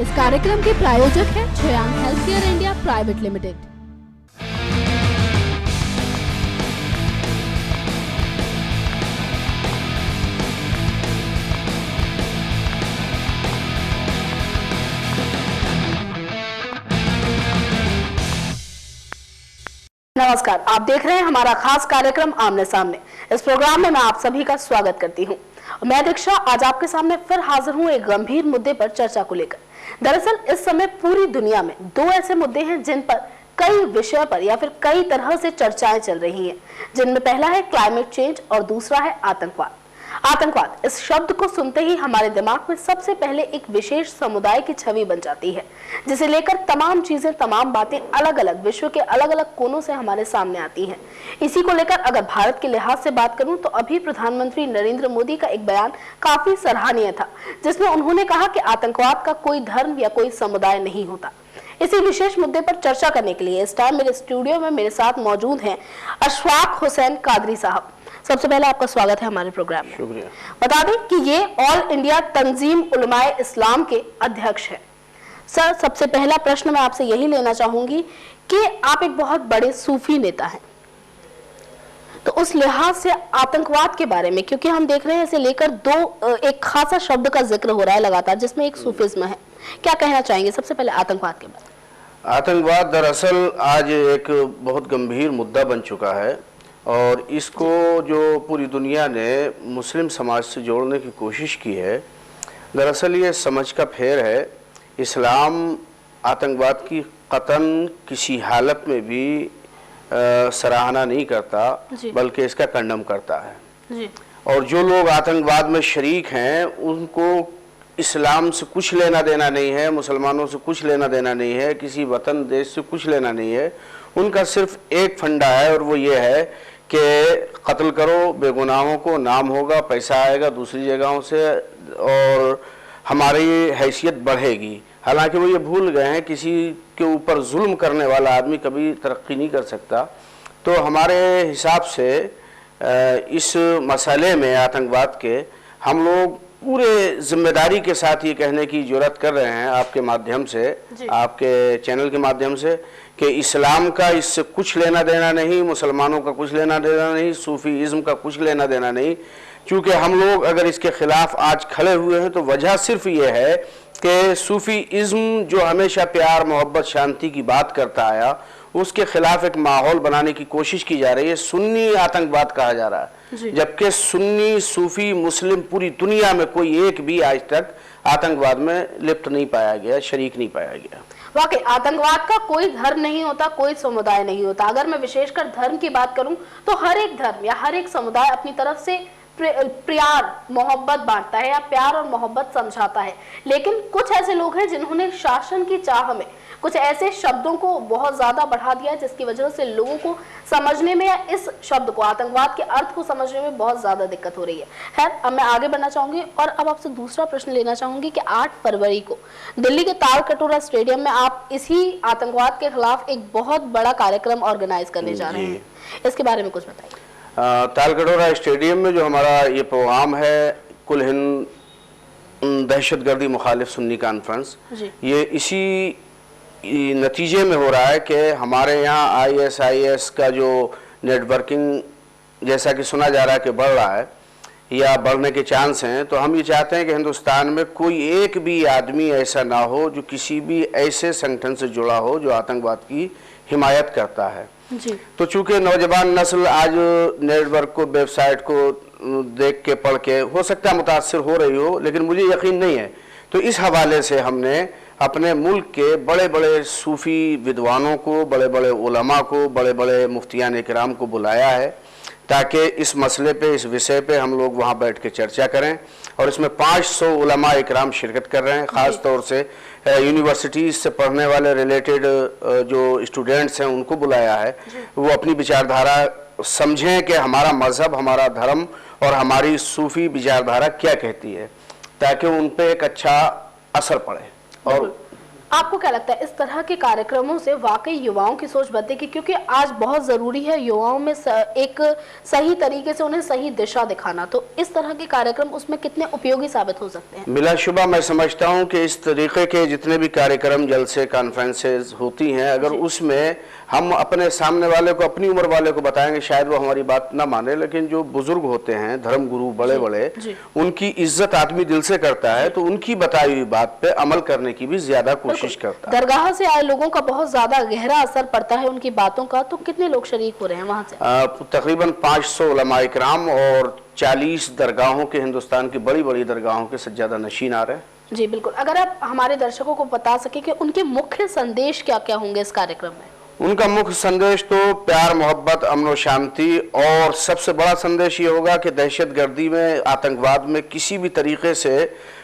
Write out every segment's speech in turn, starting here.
इस कार्यक्रम के प्रायोजक हैं छयान हेल्थकेयर इंडिया प्राइवेट लिमिटेड। नमस्कार, आप देख रहे हैं हमारा खास कार्यक्रम आमने सामने। इस प्रोग्राम में मैं आप सभी का स्वागत करती हूं। मैं दीक्षा आज आपके सामने फिर हाजिर हूं एक गंभीर मुद्दे पर चर्चा को लेकर। दरअसल इस समय पूरी दुनिया में दो ऐसे मुद्दे हैं जिन पर कई विषय पर या फिर कई तरह से चर्चाएं चल रही हैं, जिनमें पहला है क्लाइमेट चेंज और दूसरा है आतंकवाद। आतंकवाद इस शब्द को सुनते ही हमारे दिमाग में सबसे पहले एक विशेष समुदाय की छवि बन जाती है, जिसे लेकर तमाम चीजें, तमाम बातें अलग अलग विश्व के अलग अलग कोनों से हमारे सामने आती हैं। इसी को लेकर अगर भारत के लिहाज से बात करूं तो अभी प्रधानमंत्री नरेंद्र मोदी का एक बयान काफी सराहनीय था, जिसमें उन्होंने कहा कि आतंकवाद का कोई धर्म या कोई समुदाय नहीं होता। इसी विशेष मुद्दे पर चर्चा करने के लिए इस टाइम मेरे स्टूडियो में मेरे साथ मौजूद हैं अशफाक हुसैन कादरी साहब। सबसे पहले आपका स्वागत है हमारे प्रोग्राम में। शुक्रिया। बता दें कि ये ऑल इंडिया तंजीम उलमाए इस्लाम के अध्यक्ष हैं। सर, सबसे पहला प्रश्न मैं आपसे यही लेना चाहूंगी कि आप एक बहुत बड़े सूफी नेता हैं, तो उस लिहाज से आतंकवाद के बारे में, क्योंकि हम देख रहे हैं इसे लेकर एक खासा शब्द का जिक्र हो रहा है लगातार, जिसमें एक सूफिज्म है, क्या कहना चाहेंगे सबसे पहले आतंकवाद के बारे में? आतंकवाद दरअसल आज एक बहुत गंभीर मुद्दा बन चुका है और इसको जो पूरी दुनिया ने मुस्लिम समाज से जोड़ने की कोशिश की है, दरअसल ये समझ का फेर है। इस्लाम आतंकवाद की कतन किसी हालत में भी सराहना नहीं करता, बल्कि इसका कंडम करता है जी। और जो लोग आतंकवाद में शरीक हैं उनको इस्लाम से कुछ लेना देना नहीं है, मुसलमानों से कुछ लेना देना नहीं है, किसी वतन देश से कुछ लेना नहीं है। उनका सिर्फ एक फंडा है और वो ये है कि कत्ल करो बेगुनाहों को, नाम होगा, पैसा आएगा दूसरी जगहों से और हमारी हैसियत बढ़ेगी। हालांकि वो ये भूल गए हैं किसी के ऊपर जुल्म करने वाला आदमी कभी तरक्की नहीं कर सकता। तो हमारे हिसाब से इस मसले में आतंकवाद के हम लोग पूरे जिम्मेदारी के साथ ये कहने की जुर्रत कर रहे हैं आपके माध्यम से, आपके चैनल के माध्यम से, कि इस्लाम का इससे कुछ लेना देना नहीं, मुसलमानों का कुछ लेना देना नहीं, सूफीज़्म का कुछ लेना देना नहीं। क्योंकि हम लोग अगर इसके खिलाफ आज खड़े हुए हैं तो वजह सिर्फ ये है कि सूफीज़्म जो हमेशा प्यार, मोहब्बत, शांति की बात करता आया, उसके खिलाफ एक माहौल बनाने की कोशिश की जा रही है। सुन्नी आतंकवाद कहा जा रहा है, जबकि सुन्नी, सूफी, मुस्लिम पूरी दुनिया में कोई एक भी आज तक आतंकवाद में लिप्त नहीं पाया गया, शरीक नहीं पाया गया। वाकई आतंकवाद का कोई धर्म नहीं होता, कोई समुदाय नहीं होता। अगर मैं विशेषकर धर्म की बात करूं तो हर एक धर्म या हर एक समुदाय अपनी तरफ से प्यार मोहब्बत बांटता है या प्यार और मोहब्बत समझाता है, लेकिन कुछ ऐसे लोग हैं जिन्होंने शासन की चाह में कुछ ऐसे शब्दों को बहुत ज्यादा बढ़ा दिया जिसकी वजह से लोगों को समझने में या इस शब्द को, आतंकवाद के अर्थ को समझने में बहुत ज्यादा दिक्कत हो रही है। खैर, अब मैं आगे बढ़ना चाहूंगी और अब आपसे दूसरा प्रश्न लेना चाहूंगी कि 8 फरवरी को दिल्ली के तालकटोरा स्टेडियम में आप इसी आतंकवाद के खिलाफ एक बहुत बड़ा कार्यक्रम ऑर्गेनाइज करने जा रहे हैं, इसके बारे में कुछ बताइए। तालकटोरा स्टेडियम में जो हमारा ये प्रोग्राम है कुल हिंद दहशतगर्दी मुखालिफ सुन्नी कॉन्फ्रेंस, ये इसी नतीजे में हो रहा है कि हमारे यहाँ ISIS का जो नेटवर्किंग जैसा कि सुना जा रहा है कि बढ़ रहा है या बढ़ने के चांस हैं, तो हम ये चाहते हैं कि हिंदुस्तान में कोई एक भी आदमी ऐसा ना हो जो किसी भी ऐसे संगठन से जुड़ा हो जो आतंकवाद की हिमायत करता है जी। तो चूंकि नौजवान नस्ल आज नेटवर्क को, वेबसाइट को देख के, पढ़ के हो सकता है मुतासिर हो रही हो, लेकिन मुझे यकीन नहीं है। तो इस हवाले से हमने अपने मुल्क के बड़े बड़े सूफ़ी विद्वानों को, बड़े बड़े उलमा को, बड़े बड़े मुफ्तियान इकराम को बुलाया है ताकि इस मसले पे, इस विषय पे हम लोग वहाँ बैठ के चर्चा करें। और इसमें 500 उलमा इकराम शिरकत कर रहे हैं। ख़ास तौर से यूनिवर्सिटीज़ से पढ़ने वाले रिलेटेड जो स्टूडेंट्स हैं उनको बुलाया है, वो अपनी विचारधारा समझें कि हमारा मज़हब, हमारा धर्म और हमारी सूफ़ी विचारधारा क्या कहती है, ताकि उन पर एक अच्छा असर पड़े। और आपको क्या लगता है इस तरह के कार्यक्रमों से वाकई युवाओं की सोच बदलेगी? क्योंकि आज बहुत जरूरी है युवाओं में एक सही तरीके से उन्हें सही दिशा दिखाना, तो इस तरह के कार्यक्रम उसमें कितने उपयोगी साबित हो सकते हैं? बिलाशुबा मैं समझता हूं कि इस तरीके के जितने भी कार्यक्रम, जलसे, कॉन्फ्रेंसेस होती हैं, अगर उसमें हम अपने सामने वाले को, अपनी उम्र वाले को बताएंगे, शायद वो हमारी बात ना माने, लेकिन जो बुजुर्ग होते हैं, धर्म गुरु बड़े बड़े, उनकी इज्जत आदमी दिल से करता है, तो उनकी बताई हुई बात पे अमल करने की भी ज्यादा कोशिश करता है। दरगाह से आए लोगों का बहुत ज्यादा गहरा असर पड़ता है उनकी बातों का, तो कितने लोग शरीक हो रहे हैं वहाँ से? तकरीबन 500 उलमा इकराम और 40 दरगाहों के, हिंदुस्तान की बड़ी बड़ी दरगाहों के सज्जादा नशीन आ रहे हैं। जी बिल्कुल। अगर आप हमारे दर्शकों को बता सके कि उनके मुख्य संदेश क्या क्या होंगे इस कार्यक्रम में? उनका मुख्य संदेश तो प्यार, मोहब्बत, अमन और शांति, और सबसे बड़ा संदेश ये होगा कि दहशतगर्दी में, आतंकवाद में किसी भी तरीके से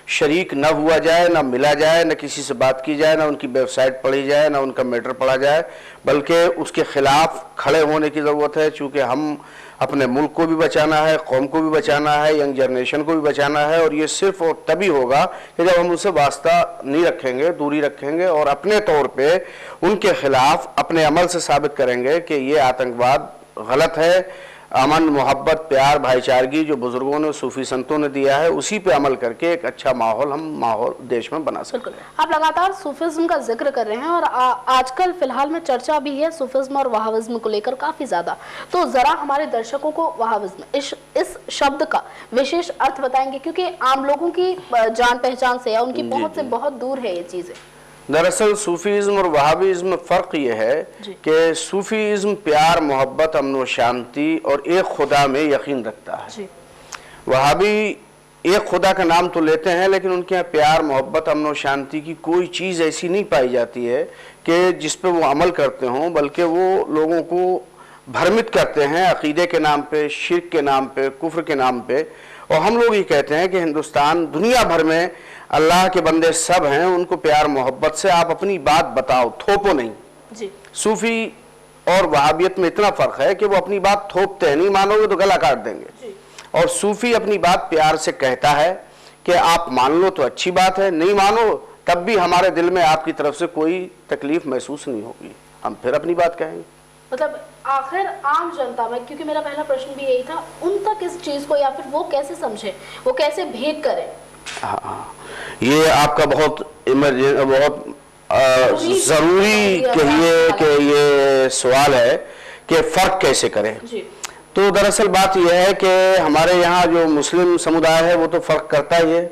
शरीक न हुआ जाए, न मिला जाए, न किसी से बात की जाए, न उनकी वेबसाइट पढ़ी जाए, न उनका मैटर पढ़ा जाए, बल्कि उसके खिलाफ खड़े होने की ज़रूरत है। चूँकि हम अपने मुल्क को भी बचाना है, कौम को भी बचाना है, यंग जनरेशन को भी बचाना है, और ये सिर्फ और तभी होगा कि जब हम उनसे वास्ता नहीं रखेंगे, दूरी रखेंगे, और अपने तौर पे उनके खिलाफ अपने अमल से साबित करेंगे कि ये आतंकवाद गलत है। अमन, मोहब्बत, प्यार, भाईचारगी जो बुजुर्गों ने, सूफी संतों ने दिया है, उसी पे अमल करके एक अच्छा माहौल देश में बना सकते हैं। आप लगातार सूफिज्म का जिक्र कर रहे हैं, और आजकल फिलहाल में चर्चा भी है सूफिज्म और वहाबिज्म को लेकर काफी ज्यादा, तो जरा हमारे दर्शकों को वहाबिज्म इस शब्द का विशेष अर्थ बताएंगे, क्योंकि आम लोगों की जान पहचान से या उनकी पहुंच से बहुत दूर है ये चीजें। दरअसल सूफीज़्म और वहाबिज़्म में फ़र्क ये है कि सूफीज़्म प्यार, मोहब्बत, अमन व शांति और एक खुदा में यकीन रखता है। वहाबी एक खुदा का नाम तो लेते हैं, लेकिन उनके यहाँ प्यार, मोहब्बत, अमन व शांति की कोई चीज़ ऐसी नहीं पाई जाती है कि जिस पे वो अमल करते हों, बल्कि वो लोगों को भ्रमित करते हैं अकीदे के नाम पे, शिर्क के नाम पे, कुफ्र के नाम पे। और हम लोग ये कहते हैं कि हिंदुस्तान, दुनिया भर में अल्लाह के बंदे सब हैं, उनको प्यार मोहब्बत से आप अपनी बात बताओ, थोपो नहीं। जी। सूफी और वहाबियत में इतना फर्क है कि वो अपनी बात थोपते हैं, नहीं मानोगे तो गला काट देंगे, और सूफी अपनी बात प्यार से कहता है कि आप मान लो तो अच्छी बात है, नहीं मानो तब भी हमारे दिल में आपकी तरफ से कोई तकलीफ महसूस नहीं होगी, हम फिर अपनी बात कहेंगे। मतलब आखिर आम जनता में, क्योंकि मेरा पहला प्रश्न भी यही था, उन तक इस चीज को, या फिर वो कैसे समझे, वो कैसे भेद करें? हाँ, ये आपका बहुत जरूरी कहिए कि ये सवाल है कि फर्क कैसे करें। तो दरअसल बात यह है कि हमारे यहाँ जो मुस्लिम समुदाय है वो तो फर्क करता ही है,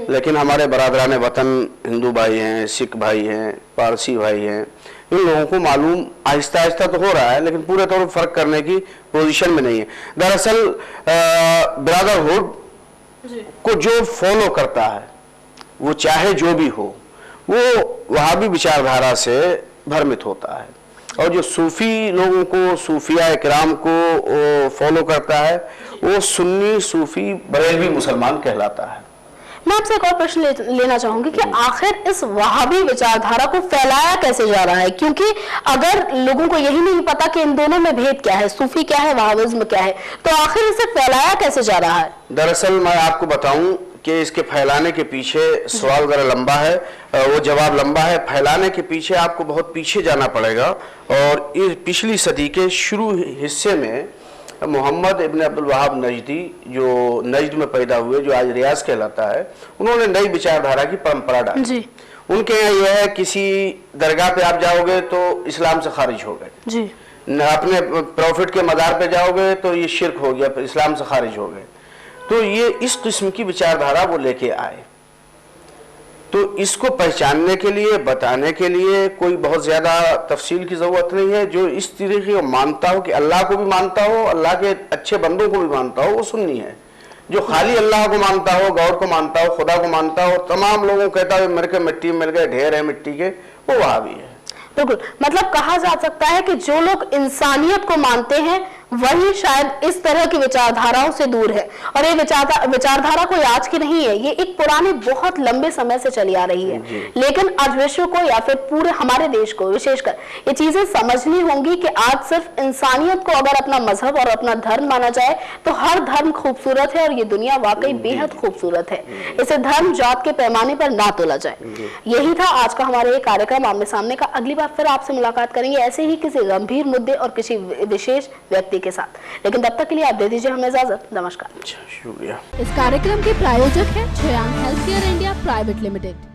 लेकिन हमारे बरादरान वतन हिंदू भाई हैं, सिख भाई हैं, पारसी भाई हैं, इन लोगों को मालूम आहिस्ता आहिस्ता तो हो रहा है, लेकिन पूरे तौर पर फर्क करने की पोजीशन में नहीं है। दरअसल ब्रदरहुड को जो फॉलो करता है, वो चाहे जो भी हो, वो वहाबी विचारधारा से भ्रमित होता है, और जो सूफी लोगों को, सूफिया इकराम को फॉलो करता है, वो सुन्नी सूफी बरेलवी मुसलमान कहलाता है। मैं आपसे एक और प्रश्न लेना चाहूंगी कि आखिर इस वहाबी विचारधारा को फैलाया कैसे जा रहा है? क्योंकि अगर लोगों को यही नहीं पता कि इन दोनों में भेद क्या है, सूफी क्या है, वहाबिज्म क्या है, तो आखिर इसे फैलाया कैसे जा रहा है? दरअसल मैं आपको बताऊं कि इसके फैलाने के पीछे सवाल जरा लंबा है, वो जवाब लंबा है। फैलाने के पीछे आपको बहुत पीछे जाना पड़ेगा, और इस पिछली सदी के शुरू हिस्से में मोहम्मद इब्न अब्दुल वहाब नजदी, जो नजद में पैदा हुए, जो आज रियाज कहलाता है, उन्होंने नई विचारधारा की परंपरा डाली। उनके यहाँ यह है, किसी दरगाह पे आप जाओगे तो इस्लाम से खारिज हो गए, अपने प्रॉफिट के मदार पे जाओगे तो ये शिर्क हो गया, इस्लाम से खारिज हो गए। तो ये इस किस्म की विचारधारा वो लेके आए। तो इसको पहचानने के लिए, बताने के लिए कोई बहुत ज्यादा तफसील की जरूरत नहीं है। जो इस तरीके को मानता हो कि अल्लाह को भी मानता हो, अल्लाह के अच्छे बंदों को भी मानता हो, वो सुन्नी है। जो खाली अल्लाह को मानता हो, गौर को मानता हो, खुदा को मानता हो, तमाम लोगों को कहता है मेरे के मिट्टी में मिल गए, ढेर है मिट्टी के, वो वहाबी है। बिल्कुल, मतलब कहा जा सकता है कि जो लोग इंसानियत को मानते हैं वही शायद इस तरह की विचारधाराओं से दूर है। और ये विचारधारा कोई आज की नहीं है, ये एक पुराने बहुत लंबे समय से चली आ रही है। लेकिन आज विश्व को या फिर पूरे हमारे देश को विशेषकर ये चीजें समझनी होंगी कि आज सिर्फ इंसानियत को अगर अपना मजहब और अपना धर्म माना जाए तो हर धर्म खूबसूरत है और ये दुनिया वाकई बेहद खूबसूरत है। इसे धर्म जात के पैमाने पर ना तोला जाए। यही था आज का हमारे कार्यक्रम आमने सामने का। अगली बार फिर आपसे मुलाकात करेंगे ऐसे ही किसी गंभीर मुद्दे और किसी विशेष व्यक्ति के साथ। लेकिन तब तक के लिए आप दे दीजिए हमें इजाजत। नमस्कार। शुक्रिया। इस कार्यक्रम के प्रायोजक है Shreyank health care India private limited.